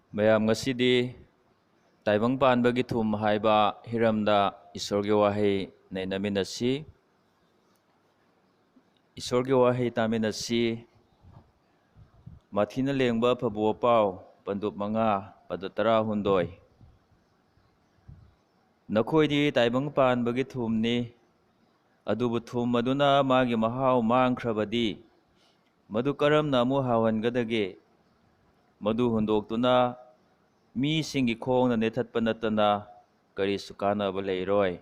ꯃꯌꯥꯝ ꯉꯁꯤꯗꯤ ꯇꯥꯏꯕꯪ ꯄꯥꯟꯕꯒꯤ ꯊꯨꯝ ꯍꯥꯏꯕ ꯍꯤꯔꯝꯗ ꯏꯁꯣꯔꯒꯤ ꯋꯥꯍꯩ ꯅꯩꯅꯃꯤꯟꯅꯁꯤ. ꯏꯁꯣꯔꯒꯤ ꯋꯥꯍꯩ ꯇꯥꯃꯤꯟꯅꯁꯤ. ꯃꯊꯤꯅ ꯂꯦꯡꯕ ꯐꯕꯨ ꯄꯥꯎ ꯄꯟꯗꯨꯞ 5 ꯄꯗ 16. ꯅꯈꯣꯏꯗꯤ ꯇꯥꯏꯕꯪ ꯄꯥꯟꯕꯒꯤ ꯊꯨꯝꯅꯤ. ꯑꯗꯨꯕꯨ ꯊꯨꯝ ꯑꯗꯨꯅ ꯃꯥꯒꯤ ꯃꯍꯥꯎ ꯃꯥꯡꯈ꯭ꯔꯕꯗꯤ ꯃꯗꯨ ꯀꯔꯝꯅ ꯑꯃꯨꯛ ꯍꯥꯎꯍꯟꯒꯗꯒꯦ? ꯃꯗꯨ ꯍꯨꯟꯗꯣꯛꯇꯨꯅ ꯃꯤꯁꯤꯡꯒꯤ ꯈꯣꯡꯅ ꯅꯦꯠꯊꯠꯄ ꯅꯠꯇꯅ ꯀꯔꯤꯁꯨ ꯀꯥꯟꯅꯕ ꯂꯩꯔꯣꯏ.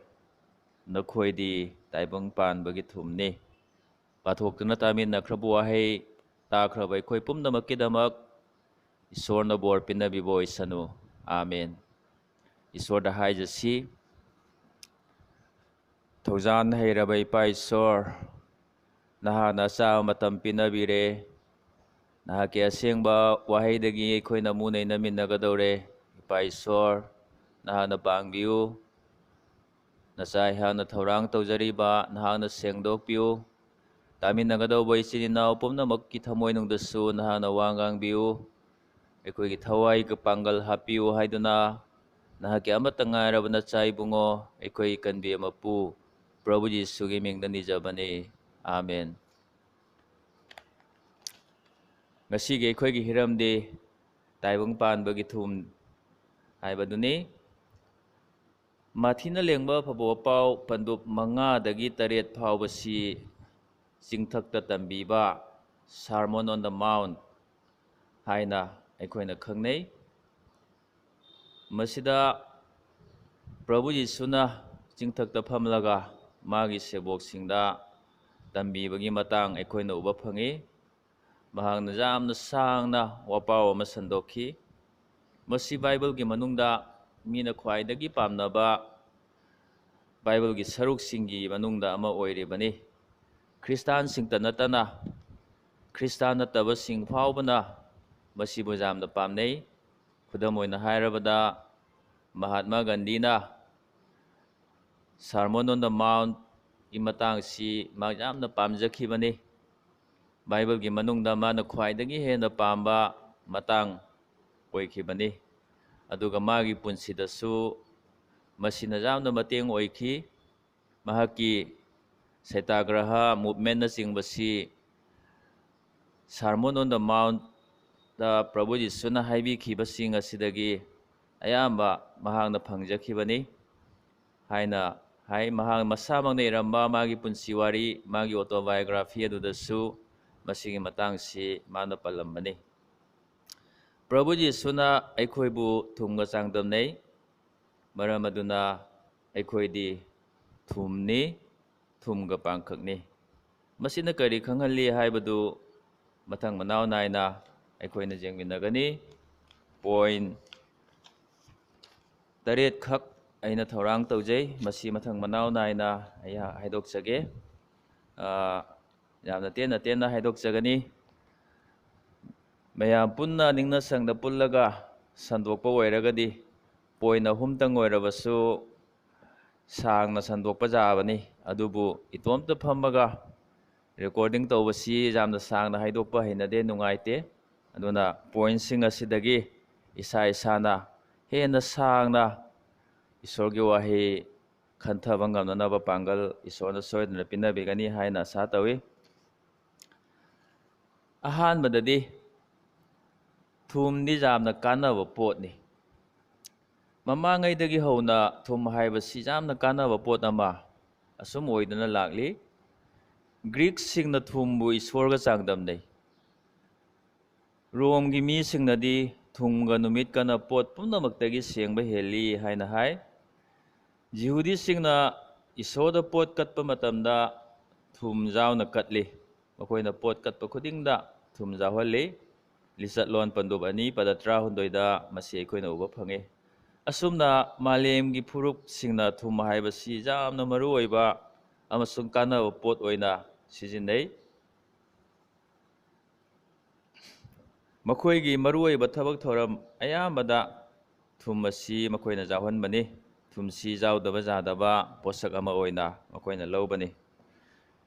ꯅꯈꯣꯏꯗꯤ ꯇꯥꯏꯕꯪ ꯄꯥꯟꯕꯒꯤ ꯊꯨꯝꯅꯤ. ꯄꯥꯊꯣꯛꯇꯨꯅ ꯇꯥꯃꯤꯟꯅꯈ꯭ꯔꯕ ꯋꯥꯍꯩ ꯇꯥꯈ꯭ꯔꯕ ꯑꯩꯈꯣꯏ ꯄꯨꯝꯅꯃꯛꯀꯤꯗꯃꯛ ꯏꯁꯣꯔꯅ ꯕꯣꯔ ꯄꯤꯅꯕꯤꯕ ꯑꯣꯏꯁꯅꯨ. 아멘. ꯏꯁꯣꯔꯗ ꯍꯥꯏꯖꯁꯤ. ꯊꯧꯖꯥꯟ ꯍꯩꯔꯕ ꯏꯄꯥ ꯏꯁꯣꯔ, ꯅꯍꯥꯛꯅ ꯑꯆꯥꯕ ꯃꯇꯝ ꯄꯤꯅꯕꯤꯔꯦ. ꯅꯍꯥꯛꯀꯤ ꯑꯁꯦꯡꯕ ꯋꯥꯍꯩꯗꯒꯤ ꯑꯩꯈꯣꯏꯅ ꯑꯃꯨꯛ ꯅꯩꯅꯃꯤꯟꯅꯒꯗꯧꯔꯦ. ꯏꯄꯥ ꯏꯁꯣꯔ, ꯅꯍꯥꯛꯅ ꯄꯥꯡꯕꯤꯌꯨ. ꯅꯆꯥ ꯑꯩꯍꯥꯛꯅ ꯊꯧꯔꯥꯡ ꯇꯧꯖꯔꯤꯕ ꯅꯍꯥꯛꯅ ꯁꯦꯡꯗꯣꯛꯄꯤꯌꯨ. ꯇꯥꯃꯤꯟꯅꯒꯗꯧꯕ ꯏꯆꯤꯟ ꯏꯅꯥꯎ ꯄꯨꯝꯅꯃꯛꯀꯤ ꯊꯃꯣꯏꯅꯨꯡꯗꯁꯨ ꯅꯍꯥꯛꯅ ꯋꯥ ꯉꯥꯡꯕꯤꯌꯨ. ꯑꯩꯈꯣꯏꯒꯤ ꯊꯋꯥꯏꯒ ꯄꯥꯡꯒꯜ ꯍꯥꯞꯄꯤꯌꯨ ꯍꯥꯏꯗꯨꯅ ꯅꯍꯥꯛꯀꯤ ꯑꯃꯠꯇ ꯉꯥꯏꯔꯕ ꯅꯆꯥ ꯏꯕꯨꯡꯉꯣ ꯑꯩꯈꯣꯏ ꯀꯟꯕꯤ ꯃꯄꯨ ꯄ꯭ꯔꯚꯨ ꯖꯤꯁꯨꯒꯤ ꯃꯤꯡꯗ ꯅꯤꯖꯕꯅꯤ. 아멘. ꯉꯁꯤꯒꯤ ꯑꯩꯈꯣꯏꯒꯤ ꯍꯤꯔꯝꯗꯤ ꯇꯥꯏꯕꯪ ꯄꯥꯟꯕꯒꯤ ꯊꯨꯝ ꯍꯥꯏꯕꯗꯨꯅꯤ. ꯃꯊꯤꯅ ꯂꯦꯡꯕ ꯐꯕꯨ ꯄꯥꯎ ꯄꯟꯗꯨꯞ 5ꯗꯒꯤ 8 ꯐꯥꯎꯕꯁꯤ ꯆꯤꯡꯊꯛꯇ ꯇꯝꯕꯤꯕ ꯁꯥꯔꯃꯣꯟ ꯑꯣꯟ ꯗ ꯃꯥꯎꯟꯠ ꯍꯥꯏꯅ ꯑꯩꯈꯣꯏꯅ ꯈꯪꯅꯩ. ꯃꯁꯤꯗ ꯄ꯭ꯔꯚꯨ ꯖꯤꯁꯨꯅ ꯆꯤꯡꯊꯛꯇ ꯐꯝꯂꯒ ꯃꯥꯒꯤ ꯁꯦꯕꯣꯛꯁꯤꯡꯗ ꯇꯝꯕꯤꯕꯒꯤ ꯃꯇꯥꯡ ꯑꯩꯈꯣꯏꯅ ꯎꯕ ꯐꯪꯏ. ꯃꯍꯥꯛꯅ ꯌꯥꯝꯅ ꯁꯥꯡꯅ ꯋꯥꯄꯥꯎ ꯑꯃ ꯁꯟꯗꯣꯛꯈꯤ. ꯃꯁꯤ ꯕꯥꯏꯕꯜꯒꯤ ꯃꯅꯨꯡꯗ ꯃꯤꯅ ꯈ꯭ꯋꯥꯏꯗꯒꯤ ꯄꯥꯝꯅꯕ ꯕꯥꯏꯕꯜꯒꯤ ꯁꯔꯨꯛꯁꯤꯡꯒꯤ ꯃꯅꯨꯡꯗ ꯑꯃ ꯑꯣꯏꯔꯤꯕꯅꯤ. ꯈ꯭ꯔꯤꯁꯇꯥꯟꯁꯤꯡꯇ ꯅꯠꯇꯅ ꯈ꯭ꯔꯤꯁꯇꯥꯟ ꯅꯠꯇꯕꯁꯤꯡ ꯐꯥꯎꯕꯅ ꯃꯁꯤꯕꯨ ꯌꯥꯝꯅ ꯄꯥꯝꯅꯩ. ꯈꯨꯗꯝ ꯑꯣꯏꯅ ꯍꯥꯏꯔꯕꯗ ꯃꯍꯥꯠꯃꯥ ꯒꯥꯟꯙꯤꯅ ꯁꯥꯔꯃꯣꯟ ꯑꯣꯟ ꯗ ꯃꯥꯎꯟꯠꯀꯤ ꯃꯇꯥꯡꯁꯤ ꯃꯍꯥꯛ ꯌꯥꯝꯅ ꯄꯥꯝꯖꯈꯤꯕꯅꯤ. ꯕꯥꯏꯕꯜꯒꯤ ꯃꯅꯨꯡꯗ ꯃꯥꯅ ꯈ꯭ꯋꯥꯏꯗꯒꯤ ꯍꯦꯟꯅ ꯄꯥꯝꯕ ꯃꯇꯥꯡ ꯑꯣꯏꯈꯤꯕꯅꯤ. ꯑꯗꯨꯒ ꯃꯥꯒꯤ ꯄꯨꯟꯁꯤꯗꯁꯨ ꯃꯁꯤꯅ ꯌꯥꯝꯅ ꯃꯇꯦꯡ ꯑꯣꯏꯈꯤ. ꯃꯍꯥꯛꯀꯤ ꯁꯩꯇꯥꯒ꯭ꯔꯍ ꯃꯨꯚꯃꯦꯟꯠꯅꯆꯤꯡꯕꯁꯤ ꯁꯥꯔꯃꯣꯟ ꯑꯣꯟ ꯗ ꯃꯥꯎꯟꯠꯇ ꯄ꯭ꯔꯚꯨ ꯖꯤꯁꯨꯅ ꯍꯥꯏꯕꯤꯈꯤꯕꯁꯤꯡ ꯑꯁꯤꯗꯒꯤ ꯑꯌꯥꯝꯕ ꯃꯍꯥꯛꯅ ꯐꯪꯖꯈꯤꯕꯅꯤ ꯍꯥꯏꯅ ꯍꯥꯏ. ꯃꯍꯥꯛ ꯃꯁꯥꯃꯛꯅ ꯏꯔꯝꯕ ꯃꯥꯒꯤ ꯄꯨꯟꯁꯤ ꯋꯥꯔꯤ, ꯃꯥꯒꯤ ꯑꯣꯇꯣꯕꯥꯏꯑꯣꯒ꯭ꯔꯥꯐꯤ ꯑꯗꯨꯗꯁꯨ ꯃꯁꯤꯒꯤ ꯃꯇꯥꯡꯁꯤ ꯃꯥꯅ ꯄꯜꯂꯝꯕꯅꯤ. ꯄ꯭ꯔꯚꯨ ꯖꯤꯁꯨꯅ ꯑꯩꯈꯣꯏꯕꯨ ꯊꯨꯝꯒ ꯆꯥꯡꯗꯝꯅꯩ. ꯃꯔꯝ ꯑꯗꯨꯅ ꯑꯩꯈꯣꯏꯗꯤ ꯊꯨꯝꯅꯤ, ꯊꯨꯝꯒ ꯄꯥꯡꯈꯛꯅꯤ. ꯃꯁꯤꯅ ꯀꯔꯤ ꯈꯪꯍꯜꯂꯤ ꯍꯥꯏꯕꯗꯨ ꯃꯊꯪ ꯃꯅꯥꯎ ꯅꯥꯏꯅ ꯑꯩꯈꯣꯏꯅ ꯌꯦꯡꯃꯤꯟꯅꯒꯅꯤ. ꯄꯣꯏꯟꯠ 8 ꯈꯛ ꯑꯩꯅ ꯊꯧꯔꯥꯡ ꯇꯧꯖꯩ. ꯃꯁꯤ ꯃꯊꯪ ꯃꯅꯥꯎ ꯅꯥꯏꯅ ꯑꯩ ꯍꯥꯏꯗꯣꯛꯆꯒꯦ. ꯌꯥꯝꯅ ꯇꯦꯟꯅ ꯇꯦꯟꯅ ꯍꯥꯏꯗꯣꯛꯆꯒꯅꯤ. ꯃꯌꯥꯝ ꯄꯨꯟꯅ ꯅꯤꯡꯅ ꯁꯪꯅ ꯄꯨꯜꯂꯒ ꯁꯟꯗꯣꯛꯄ ꯑꯣꯏꯔꯒꯗꯤ ꯄꯣꯏꯟꯠ 3ꯇꯪ ꯑꯣꯏꯔꯕꯁꯨ ꯁꯥꯡꯅ ꯁꯟꯗꯣꯛꯄ ꯌꯥꯕꯅꯤ. ꯑꯗꯨꯕꯨ ꯏꯇꯣꯝꯇ ꯐꯝꯃꯒ ꯔꯦꯀꯣꯔꯗꯤꯡ ꯇꯧꯕꯁꯤ ꯌꯥꯝꯅ ꯁꯥꯡꯅ ꯍꯥꯏꯗꯣꯛꯄ ꯍꯩꯅꯗꯦ, ꯅꯨꯡꯉꯥꯏꯇꯦ. ꯑꯗꯨꯅ ꯄꯣꯏꯟꯠꯁꯤꯡ ꯑꯁꯤꯗꯒꯤ ꯏꯁꯥꯅ ꯍꯦꯟꯅ ꯁꯥꯡꯅ ꯏꯁꯣꯔꯒꯤ ꯋꯥꯍꯩ ꯈꯟꯊꯕ ꯉꯝꯅꯅꯕ ꯄꯥꯡꯒꯜ ꯏꯁꯣꯔꯅ ꯁꯣꯏꯗꯅ ꯄꯤꯅꯕꯤꯒꯅꯤ ꯍꯥꯏꯅ ꯑꯁꯥ ꯇꯧꯏ. ꯑꯍꯥꯟꯕꯗꯗꯤ ꯊꯨꯝꯗꯤ ꯌꯥꯝꯅ ꯀꯥꯟꯅꯕ ꯄꯣꯠꯅꯤ. ꯃꯃꯥꯡꯉꯩꯗꯒꯤ ꯍꯧꯅ ꯊꯨꯝ ꯍꯥꯏꯕꯁꯤ ꯌꯥꯝꯅ ꯀꯥꯟꯅꯕ ꯄꯣꯠ ꯑꯃ ꯑꯁꯨꯝ ꯑꯣꯏꯗꯨꯅ ꯂꯥꯛꯂꯤ. ꯒ꯭ꯔꯤꯛꯁꯤꯡꯅ ꯊꯨꯝꯕꯨ ꯏꯁꯣꯔꯒ ꯆꯥꯡꯗꯝꯅꯩ. ꯔꯣꯝꯒꯤ ꯃꯤꯁꯤꯡꯅꯗꯤ ꯊꯨꯝꯒ ꯅꯨꯃꯤꯠꯀꯅ ꯄꯣꯠ ꯄꯨꯝꯅꯃꯛꯇꯒꯤ ꯁꯦꯡꯕ ꯍꯦꯜꯂꯤ ꯍꯥꯏꯅ ꯍꯥꯏ. ꯌꯤꯍꯨꯗꯤꯁꯤꯡꯅ ꯏꯁꯣꯔꯗ ꯄꯣꯠ ꯀꯠꯄ ꯃꯇꯝꯗ ꯊꯨꯝ ꯌꯥꯎꯅ ꯀꯠꯂꯤ. ꯃꯈꯣꯏꯅ ꯄꯣꯠ ꯀꯠꯄ ꯈꯨꯗꯤꯡꯗ ꯊꯨꯝ ꯌꯥꯎꯍꯜꯂꯤ. ꯂꯤꯆꯠꯂꯣꯟ ꯄꯟꯗꯨꯞ 2 ꯄꯗ 16ꯗ ꯃꯁꯤ ꯑꯩꯈꯣꯏꯅ ꯎꯕ ꯐꯪꯏ. ꯑꯁꯨꯝꯅ ꯃꯥꯂꯦꯝꯒꯤ ꯐꯨꯔꯨꯞꯁꯤꯡꯅ ꯊꯨꯝ ꯍꯥꯏꯕꯁꯤ ꯌꯥꯝꯅ ꯃꯔꯨꯑꯣꯏꯕ ꯑꯃꯁꯨꯡ ꯀꯥꯟꯅꯕ ꯄꯣꯠ ꯑꯣꯏꯅ ꯁꯤꯖꯤꯟꯅꯩ. ꯃꯈꯣꯏꯒꯤ ꯃꯔꯨꯑꯣꯏꯕ ꯊꯕꯛ ꯊꯧꯔꯝ ꯑꯌꯥꯝꯕꯗ ꯊꯨꯝ ꯑꯁꯤ ꯃꯈꯣꯏꯅ ꯌꯥꯎꯍꯟꯕꯅꯤ. ꯊꯨꯝꯁꯤ ꯌꯥꯎꯗꯕ ꯌꯥꯗꯕ ꯄꯣꯠꯁꯛ ꯑꯃ ꯑꯣꯏꯅ ꯃꯈꯣꯏꯅ ꯂꯧꯕꯅꯤ.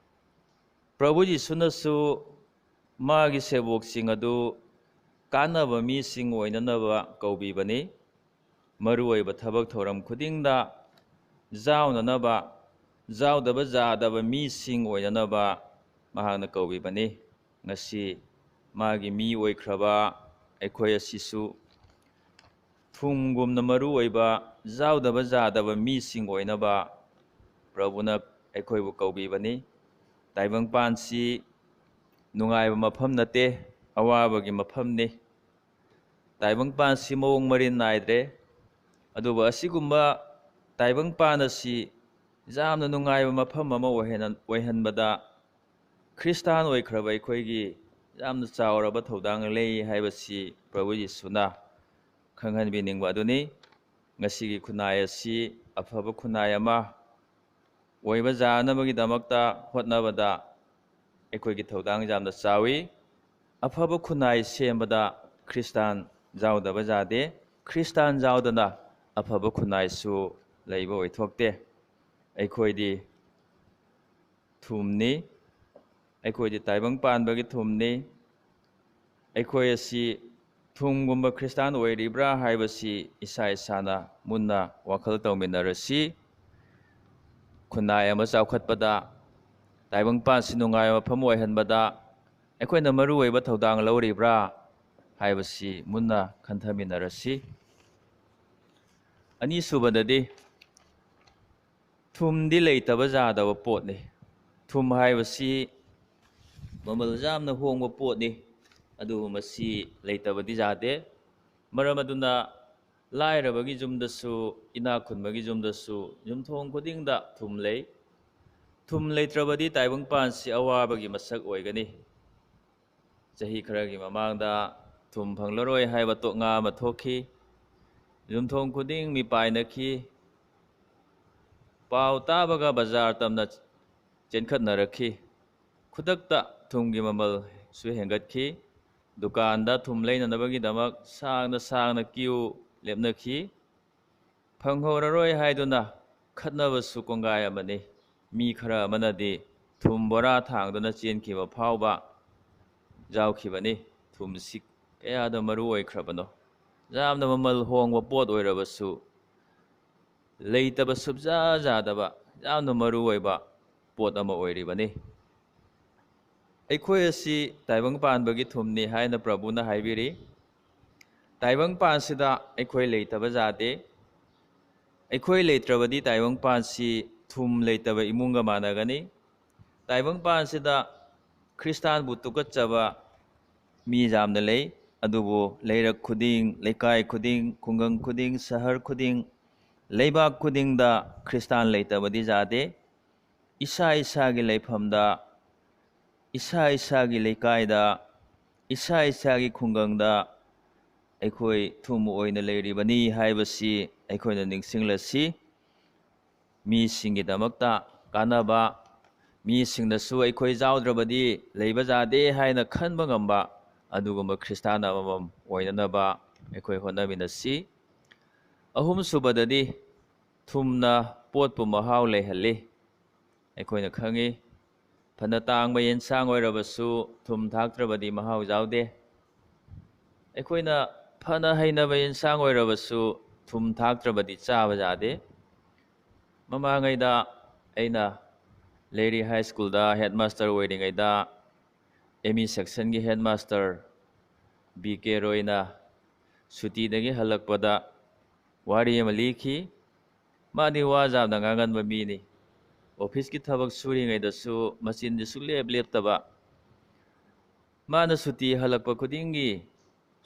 ꯄ꯭ꯔꯚꯨ ꯖꯤꯁꯨꯅꯁꯨ ꯃꯥꯒꯤ ꯁꯦꯕꯣꯛꯁꯤꯡ ꯑꯗꯨ ꯀꯥꯟꯅꯕ ꯃꯤꯁꯤꯡ ꯑꯣꯏꯅꯅꯕ ꯀꯧꯕꯤꯕꯅꯤ꯫ ꯃꯔꯨꯑꯣꯏꯕ ꯊꯕꯛ ꯊꯧꯔꯝ ꯈꯨꯗꯤꯡꯗ ꯌꯥꯎꯅꯅꯕ, ꯌꯥꯎꯗꯕ ꯌꯥꯗꯕ ꯃꯤꯁꯤꯡ ꯑꯣꯏꯅꯅꯕ ꯃꯍꯥꯛꯅ ꯀꯧꯕꯤꯕꯅꯤ꯫ ꯉꯁꯤ ꯃꯥꯒꯤ ꯃꯤ ꯑꯣꯏꯈ꯭ꯔꯕ ꯑꯩꯈꯣꯏ ꯑꯁꯤꯁꯨ ꯊꯨꯝꯒꯨꯝꯅ ꯃꯔꯨꯑꯣꯏꯕ ꯌꯥꯎꯗꯕ ꯌꯥꯗꯕ ꯃꯤꯁꯤꯡ ꯑꯣꯏꯅꯕ ꯄ꯭ꯔꯚꯨꯅ ꯑꯩꯈꯣꯏꯕꯨ ꯀꯧꯕꯤꯕꯅꯤ꯫ ꯇꯥꯏꯕꯪꯄꯥꯟꯁꯤ ꯅꯨꯡꯉꯥꯏꯕ ꯃꯐꯝ ꯅꯠꯇꯦ, ꯑꯋꯥꯕꯒꯤ ꯃꯐꯝꯅꯤ꯫ ꯇꯥꯏꯕꯪꯄꯥꯟꯁꯤ ꯃꯑꯣꯡ ꯃꯔꯤꯟ ꯅꯥꯏꯗ꯭ꯔꯦ꯫ ꯑꯗꯨꯕꯨ ꯑꯁꯤꯒꯨꯝꯕ ꯇꯥꯏꯕꯪꯄꯥꯟ ꯑꯁꯤ ꯌꯥꯝꯅ ꯅꯨꯡꯉꯥꯏꯕ ꯃꯐꯝ ꯑꯃ ꯑꯣꯏꯍꯟꯕꯗ ꯈ꯭ꯔꯤꯁꯇꯥꯟ ꯑꯣꯏꯈ꯭ꯔꯕ ꯑꯩꯈꯣꯏꯒꯤ ꯌꯥꯝꯅ ꯆꯥꯎꯔꯕ ꯊꯧꯗꯥꯡ ꯂꯩ ꯍꯥꯏꯕꯁꯤ ꯄ꯭ꯔꯚꯨ ꯌꯤꯁꯨꯅ ꯈꯪꯍꯟꯕꯤꯅꯤꯡꯕ ꯑꯗꯨꯅꯤ꯫ ꯉꯁꯤꯒꯤ ꯈꯨꯟꯅꯥꯏ ꯑꯁꯤ ꯑꯐꯕ ꯈꯨꯟꯅꯥꯏ ꯑꯃ ꯑꯣꯏꯕ ꯌꯥꯅꯕꯒꯤꯗꯃꯛꯇ ꯍꯣꯠꯅꯕꯗ ꯑꯩꯈꯣꯏꯒꯤ ꯊꯧꯗꯥꯡ ꯌꯥꯝꯅ ꯆꯥꯎꯏ꯫ ꯑꯐꯕ ꯈꯨꯟꯅꯥꯏ ꯁꯦꯝꯕꯗ ꯈ꯭ꯔꯤꯁꯇꯥꯟ ꯌꯥꯎꯗꯕ ꯌꯥꯗꯦ꯫ ꯈ꯭ꯔꯤꯁꯇꯥꯟ ꯌꯥꯎꯗꯅ ꯑꯐꯕ ꯈꯨꯟꯅꯥꯏꯁꯨ ꯂꯩꯕ ꯑꯣꯏꯊꯣꯛꯇꯦ꯫ ꯑꯩꯈꯣꯏꯗꯤ ꯊꯨꯝꯅꯤ, ꯑꯩꯈꯣꯏꯗꯤ ꯇꯥꯏꯕꯪꯄꯥꯟꯕꯒꯤ ꯊꯨꯝꯅꯤ꯫ ꯑꯩꯈꯣই ꯑꯁꯤ ꯊꯨꯝꯒꯨꯝꯕ ꯈ꯭ꯔꯤꯁꯇꯥꯟ ꯑꯣꯏꯔꯤꯕ꯭ꯔꯥ ꯍꯥꯏꯕꯁꯤ ꯏꯁꯥ ꯏꯁꯥꯅ ꯃꯨꯟꯅ ꯋꯥꯈꯜ ꯇꯧꯃꯤꯟꯅꯔꯁꯤ꯫ ꯈꯨꯟꯅꯥꯏ ꯑꯃ ꯆꯥꯎꯈꯠꯄꯗ, ꯇꯥꯏꯕꯪꯄꯥꯟꯁꯤ ꯅꯨꯡꯉꯥꯏꯕ ꯃꯐꯝ ꯑꯣꯏꯍꯟꯕꯗ ꯑꯩꯈꯣꯏꯅ ꯃꯔꯨꯑꯣꯏꯕ ꯊꯧꯗꯥꯡ ꯂꯧꯔꯤꯕ꯭ꯔꯥ ꯍꯥꯏꯕꯁꯤ ꯃꯨꯟꯅ ꯈꯟꯊꯃꯤꯟꯅꯔꯁꯤ꯫ ꯑꯅꯤꯁꯨꯕꯗꯗꯤ ꯊꯨꯝꯗꯤ ꯂꯩꯇꯕ ꯌꯥꯗꯕ ꯄꯣꯠꯅꯤ꯫ ꯊꯨꯝ ꯍꯥꯏꯕꯁꯤ ꯃꯃꯜ ꯌꯥꯝꯅ ꯍꯣꯡꯕ ꯄꯣꯠꯅꯤ, ꯑꯗꯨꯕꯨ ꯃꯁꯤ ꯂꯩꯇꯕꯗꯤ ꯌꯥꯗꯦ꯫ ꯃꯔꯝ ꯑꯗꯨꯅ ꯂꯥꯏꯔꯕꯒꯤ ꯌꯨꯝꯗꯁꯨ, ꯏꯅꯥꯛ ꯈꯨꯟꯕꯒꯤ ꯌꯨꯝꯗꯁꯨ ꯌꯨꯝꯊꯣꯡ ꯈꯨꯗꯤꯡꯗ ꯊꯨꯝ ꯂꯩ꯫ ꯊꯨꯝ ꯂꯩꯇ꯭ꯔꯕꯗꯤ ꯇꯥꯏꯕꯪꯄꯥꯟꯁꯤ ꯑꯋꯥꯕꯒꯤ ꯃꯁꯛ ꯑꯣꯏꯒꯅꯤ꯫ ꯆꯍꯤ ꯈꯔꯒꯤ ꯃꯃꯥꯡꯗ ꯊꯨꯝ ꯐꯪꯂꯔꯣꯏ ꯍꯥꯏꯕ ꯇꯣꯛꯉꯥ ꯑꯃ ꯊꯣꯛꯈꯤ꯫ ꯌꯨꯝꯊꯣꯡ ꯈꯨꯗꯤꯡ ꯃꯤꯄꯥꯏꯅꯈꯤ꯫ ꯄꯥꯎ ꯇꯥꯕꯒ ꯕꯖꯥꯔ ꯇꯝꯅ ꯆꯦꯟꯈꯠꯅꯔꯛꯈꯤ꯫ ꯈꯨꯗꯛꯇ ꯊꯨꯝꯒꯤ ꯃꯃꯜꯁꯨ ꯍꯦꯟꯒꯠꯈꯤ꯫ ꯗꯨꯀꯥꯟꯗ ꯊꯨꯝ ꯂꯩꯅꯅꯕꯒꯤꯗꯃꯛ ꯁꯥꯡꯅ ꯁꯥꯡꯅ ꯀ꯭ꯌꯨ ꯂꯦꯞꯅꯈꯤ꯫ ꯐꯪꯍꯧꯔꯔꯣꯏ ꯍꯥꯏꯗꯨꯅ ꯈꯠꯅꯕꯁꯨ ꯀꯣꯡꯒꯥꯏ ꯑꯃꯅꯤ꯫ ꯃꯤ ꯈꯔ ꯑꯃꯅꯗꯤ ꯊꯨꯝ ꯕꯣꯔꯥ ꯊꯥꯡꯗꯨꯅ ꯆꯦꯟꯈꯤꯕ ꯐꯥꯎꯕ ꯌꯥꯎꯈꯤꯕꯅꯤ꯫ ꯊꯨꯝꯁꯤ ꯀꯌꯥꯗ ꯃꯔꯨ ꯑꯣꯏꯈ꯭ꯔꯕꯅꯣ! ꯌꯥꯝꯅ ꯃꯃꯜ ꯍꯣꯡꯕ ꯄꯣꯠ ꯑꯣꯏꯔꯕꯁꯨ ꯂꯩꯇꯕ ꯁꯨꯡꯌꯥ ꯌꯥꯗꯕ ꯌꯥꯝꯅ ꯃꯔꯨ ꯑꯣꯏꯕ ꯄꯣꯠ ꯑꯃ ꯑꯣꯏꯔꯤꯕꯅꯤ꯫ ꯑꯩꯈꯣꯏ ꯑꯁꯤ ꯇꯥꯏꯕꯪꯄꯥꯟꯕꯒꯤ ꯊꯨꯝꯅꯤ ꯍꯥꯏꯅ ꯄ꯭ꯔꯚꯨꯅ ꯍꯥꯏꯕꯤꯔꯤ꯫ ꯇꯥꯏꯕꯪꯄꯥꯟꯁꯤꯗ ꯑꯩꯈꯣꯏ ꯂꯩꯇꯕ ꯌꯥꯗꯦ꯫ ꯑꯩꯈꯣꯏ ꯂꯩꯇ꯭ꯔꯕꯗꯤ ꯇꯥꯏꯕꯪꯄꯥꯟꯁꯤ ꯊꯨꯝ ꯂꯩꯇꯕ ꯏꯃꯨꯡꯒ ꯃꯥꯟꯅꯒꯅꯤ꯫ ꯇꯥꯏꯕꯪꯄꯥꯟꯁꯤꯗ ꯈ꯭ꯔꯤꯁꯇꯥꯟꯕꯨ ꯇꯨꯀꯠꯆꯕ ꯃꯤ ꯌꯥꯝꯅ ꯂꯩ꯫ ꯑꯗꯨꯕꯨ ꯂꯩꯔꯛ ꯈꯨꯗꯤꯡ, ꯂꯩꯀꯥꯏ ꯈꯨꯗꯤꯡ, ꯈꯨꯡꯒꯪ ꯈꯨꯗꯤꯡ, ꯁꯍꯔ ꯈꯨꯗꯤꯡ, ꯂꯩꯕꯥꯛ ꯈꯨꯗꯤꯡꯗ ꯈ꯭ꯔꯤꯁꯇꯥꯟ ꯂꯩꯇꯕꯗꯤ ꯌꯥꯗꯦ꯫ ꯏꯁꯥ ꯏꯁꯥꯒꯤ ꯂꯩꯐꯝꯗ, ꯏꯁꯥ ꯏꯁꯥꯒꯤ ꯂꯩꯀꯥꯏꯗ, ꯏꯁꯥ ꯏꯁꯥꯒꯤ ꯈꯨꯡꯒꯪꯗ ꯑꯩꯈꯣꯏ ꯊꯨꯝ ꯑꯣꯏꯅ ꯂꯩꯔꯤꯕꯅꯤ ꯍꯥꯏꯕꯁꯤ ꯑꯩꯈꯣꯏꯅ ꯅꯤꯡꯁꯤꯡꯂꯁꯤ꯫ ꯃꯤꯁꯤꯡꯒꯤꯗꯃꯛꯇ ꯀꯥꯟꯅꯕ, ꯃꯤꯁꯤꯡꯅꯁꯨ ꯑꯩꯈꯣꯏ ꯌꯥꯎꯗ꯭ꯔꯕꯗꯤ ꯂꯩꯕ ꯌꯥꯗꯦ ꯍꯥꯏꯅ ꯈꯟꯕ ꯉꯝꯕ ꯑꯗꯨꯒꯨꯝꯕ ꯈ꯭ꯔꯤꯁꯇꯥꯟ ꯑꯃꯃꯝ ꯑꯣꯏꯅꯅꯕ ꯑꯩꯈꯣꯏ ꯍꯣꯠꯅꯃꯤꯟꯅꯁꯤ꯫ ꯑꯍꯨꯝꯁꯨꯕꯗꯗꯤ ꯊꯨꯝꯅ ꯄꯣꯠꯄꯨ ꯃꯍꯥꯎ ꯂꯩꯍꯜꯂꯤ꯫ ꯑꯩꯈꯣꯏꯅ ꯈꯪꯉꯤ, ꯐꯅ ꯇꯥꯡꯕ ꯌꯦꯟꯁꯥꯡ ꯑꯣꯏꯔꯕꯁꯨ ꯊꯨꯝ ꯊꯥꯛꯇ꯭ꯔꯕꯗꯤ ꯃꯍꯥꯎ ꯌꯥꯎꯗꯦ꯫ ꯑꯩꯈꯣꯏꯅ ꯐꯅ ꯍꯩꯅꯕ ꯌꯦꯟꯁꯥꯡ ꯑꯣꯏꯔꯕꯁꯨ ꯊꯨꯝ ꯊꯥꯛꯇ꯭ꯔꯕꯗꯤ ꯆꯥꯕ ꯌꯥꯗꯦ꯫ ꯃꯃꯥꯡꯉꯩꯗ ꯑꯩꯅ ꯂꯩꯔꯤ ꯍꯥꯏ ꯁ꯭ꯀꯨꯜꯗ ꯍꯦꯗ ꯃꯥꯁꯇꯔ ꯑꯣꯏꯔꯤꯉꯩꯗ ꯑꯦꯝ ꯏ ꯁꯦꯛꯁꯟꯒꯤ ꯍꯦꯗ ꯃꯥꯁꯇꯔ ꯕꯤ ꯀꯦ ꯔꯣꯏꯅ ꯁꯨꯇꯤꯗꯒꯤ ꯍꯜꯂꯛꯄꯗ ꯋꯥꯔꯤ ꯑꯃ ꯂꯤꯈꯤ꯫ ꯃꯥꯗꯤ ꯋꯥ ꯌꯥꯝꯅ ꯉꯥꯡꯒꯟꯕ ꯃꯤꯅꯤ꯫ ꯑꯣꯐꯤꯁꯀꯤ ꯊꯕꯛ ꯁꯨꯔꯤꯉꯩꯗꯁꯨ ꯃꯆꯤꯟꯁꯤ ꯁꯨꯡꯂꯦꯞ ꯂꯦꯞꯇꯕ꯫ ꯃꯥꯅ ꯁꯨꯇꯤ ꯍꯜꯂꯛꯄ ꯈꯨꯗꯤꯡꯒꯤ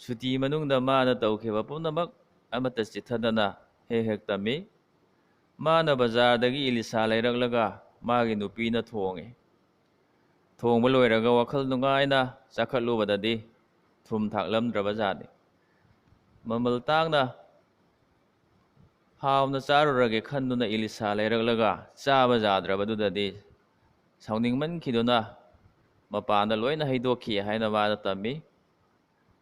ꯁꯨꯇꯤ ꯃꯅꯨꯡꯗ ꯃꯥꯅ ꯇꯧꯈꯤꯕ ꯄꯨꯝꯅꯃꯛ ꯑꯃꯠꯇ ꯆꯤꯠꯊꯗꯅ ꯍꯦꯛ ꯍꯦꯛ ꯇꯝꯃꯤ꯫ ꯃꯥꯅ ꯕꯖꯥꯔꯗꯒꯤ ꯏꯂꯤꯁꯥ ꯂꯩꯔꯛꯂꯒ ꯃꯥꯒꯤ ꯅꯨꯄꯤꯅ ꯊꯣꯡꯉꯤ꯫ ꯊꯣꯡꯕ ꯂꯣꯏꯔꯒ ꯋꯥꯈꯜ ꯅꯨꯡꯉꯥꯏꯅ ꯆꯥꯈꯠꯂꯨꯕꯗꯗꯤ ꯊꯨꯝ ꯊꯥꯛꯂꯝꯗ꯭ꯔꯕ ꯖꯥꯠꯅꯤ꯫ ꯃꯃꯜ ꯇꯥꯡꯅ ꯍꯥꯎꯅ ꯆꯥꯔꯨꯔꯒꯦ ꯈꯟꯗꯨꯅ ꯏꯂꯤꯁꯥ ꯂꯩꯔꯛꯂꯒ ꯆꯥꯕ ꯌꯥꯗ꯭ꯔꯕꯗꯨꯗꯗꯤ ꯁꯥꯎꯅꯤꯡꯃꯟꯈꯤꯗꯨꯅ ꯃꯄꯥꯟꯗ ꯂꯣꯏꯅ ꯍꯩꯗꯣꯛꯈꯤ ꯍꯥꯏꯅ ꯃꯥꯅ ꯇꯝꯃꯤ꯫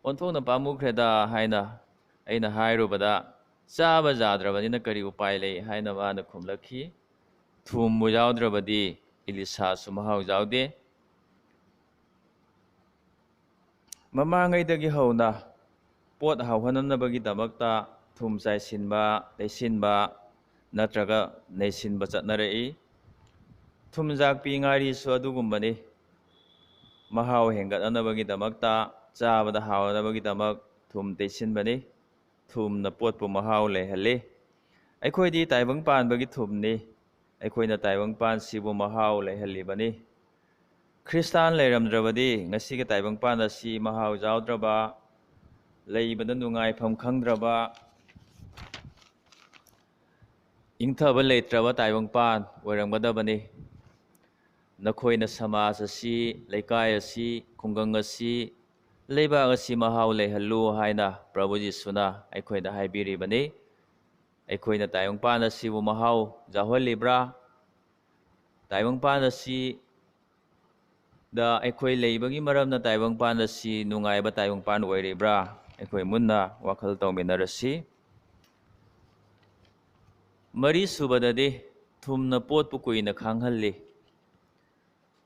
ꯑꯣꯟꯊꯣꯛꯅ ꯄꯥꯝꯃꯨꯈ꯭ꯔꯦꯗ ꯍꯥꯏꯅ ꯑꯩꯅ ꯍꯥꯏꯔꯨꯕꯗ ꯆꯥꯕ ꯌꯥꯗ꯭ꯔꯕꯅꯤꯅ ꯀꯔꯤ ꯎꯄꯥꯏ ꯂꯩ ꯍꯥꯏꯅ ꯃꯥꯅ ꯈꯨꯝꯂꯛꯈꯤ, ꯊꯨꯝꯕꯨ ꯌꯥꯎꯗ꯭ꯔꯕꯗꯤ ꯏꯂꯤꯁꯥꯁꯨ ꯃꯍꯥꯎ ꯌꯥꯎꯗꯦ꯫ ꯃꯃꯥꯡꯉꯩꯗꯒꯤ ꯍꯧꯅ ꯄꯣꯠ ꯍꯥꯎꯍꯟꯅꯕꯒꯤꯗꯃꯛꯇ ꯊꯨꯝ ꯆꯥꯏꯁꯤꯟꯕ, ꯇꯩꯁꯤꯟꯕ ꯅꯠꯇ꯭ꯔꯒ ꯅꯩꯁꯤꯟꯕ ꯆꯠꯅꯔꯛꯏ꯫ ꯊꯨꯝꯖꯥꯛꯄꯤ ꯉꯥꯔꯤꯁꯨ ꯑꯗꯨꯒꯨꯝꯕꯅꯤ꯫ ꯃꯍꯥꯎ ꯍꯦꯟꯒꯠꯅꯕꯒꯤꯗꯃꯛꯇ, ꯆꯥꯕꯗ ꯍꯥꯎꯅꯕꯒꯤꯗꯃꯛ ꯊꯨꯝ ꯇꯩꯁꯤꯟꯕꯅꯤ꯫ ꯊꯨꯝꯅ ꯄꯣꯠꯄꯨ ꯃꯍꯥꯎ ꯂꯩꯍꯜꯂꯤ꯫ ꯑꯩꯈꯣꯏꯗꯤ ꯇꯥꯏꯕꯪ ꯄꯥꯟꯕꯒꯤ ꯊꯨꯝꯅꯤ꯫ ꯑꯩꯈꯣꯏꯅ ꯇꯥꯏꯕꯪꯄꯥꯟꯁꯤꯕꯨ ꯃꯍꯥꯎ ꯂꯩꯍꯜꯂꯤꯕꯅꯤ꯫ ꯈ꯭ꯔꯤꯁꯇꯥꯟ ꯂꯩꯔꯝꯗ꯭ꯔꯕꯗꯤ ꯉꯁꯤꯒꯤ ꯇꯥꯏꯕꯪꯄꯥꯟ ꯑꯁꯤ ꯃꯍꯥꯎ ꯌꯥꯎꯗ꯭ꯔꯕ, ꯂꯩꯕꯗ ꯅꯨꯡꯉꯥꯏꯐꯝ ꯈꯪꯗ꯭ꯔꯕ, ꯏꯪꯊꯕ ꯂꯩꯇ꯭ꯔꯕ ꯇꯥꯏꯕꯪꯄꯥꯟ ꯑꯣꯏꯔꯝꯒꯗꯕꯅꯤ꯫ ꯅꯈꯣꯏꯅ ꯁꯃꯥꯖ ꯑꯁꯤ, ꯂꯩꯀꯥꯏ ꯑꯁꯤ, ꯈꯨꯡꯒꯪ ꯑꯁꯤ, ꯂꯩꯕꯥꯛ ꯑꯁꯤ ꯃꯍꯥꯎ ꯂꯩꯍꯜꯂꯨ ꯍꯥꯏꯅ ꯄ꯭ꯔꯚꯨ ꯖꯤꯁꯨꯅ ꯑꯩꯈꯣꯏꯗ ꯍꯥꯏꯕꯤꯔꯤꯕꯅꯤ꯫ ꯑꯩꯈꯣꯏꯅ ꯇꯥꯏꯕꯪꯄꯥꯟ ꯑꯁꯤꯕꯨ ꯃꯍꯥꯎ ꯌꯥꯎꯍꯜꯂꯤꯕ꯭ꯔꯥ? ꯇꯥꯏꯕꯪꯄꯥꯟ ꯑꯁꯤ ꯗ ꯑꯩꯈꯣꯏ ꯂꯩꯕꯒꯤ ꯃꯔꯝꯅ ꯇꯥꯏꯕꯪꯄꯥꯟ ꯑꯁꯤ ꯅꯨꯡꯉꯥꯏꯕ ꯇꯥꯏꯕꯪꯄꯥꯟ ꯑꯣꯏꯔꯤꯕ꯭ꯔꯥ? ꯑꯩꯈꯣꯏ ꯃꯨꯟꯅ ꯋꯥꯈꯜ ꯇꯧꯃꯤꯟꯅꯔꯁꯤ꯫ ꯃꯔꯤꯁꯨꯕꯗꯗꯤ ꯊꯨꯝꯅ ꯄꯣꯠꯄꯨ ꯀꯨꯏꯅ ꯈꯥꯡꯍꯜꯂꯤ꯫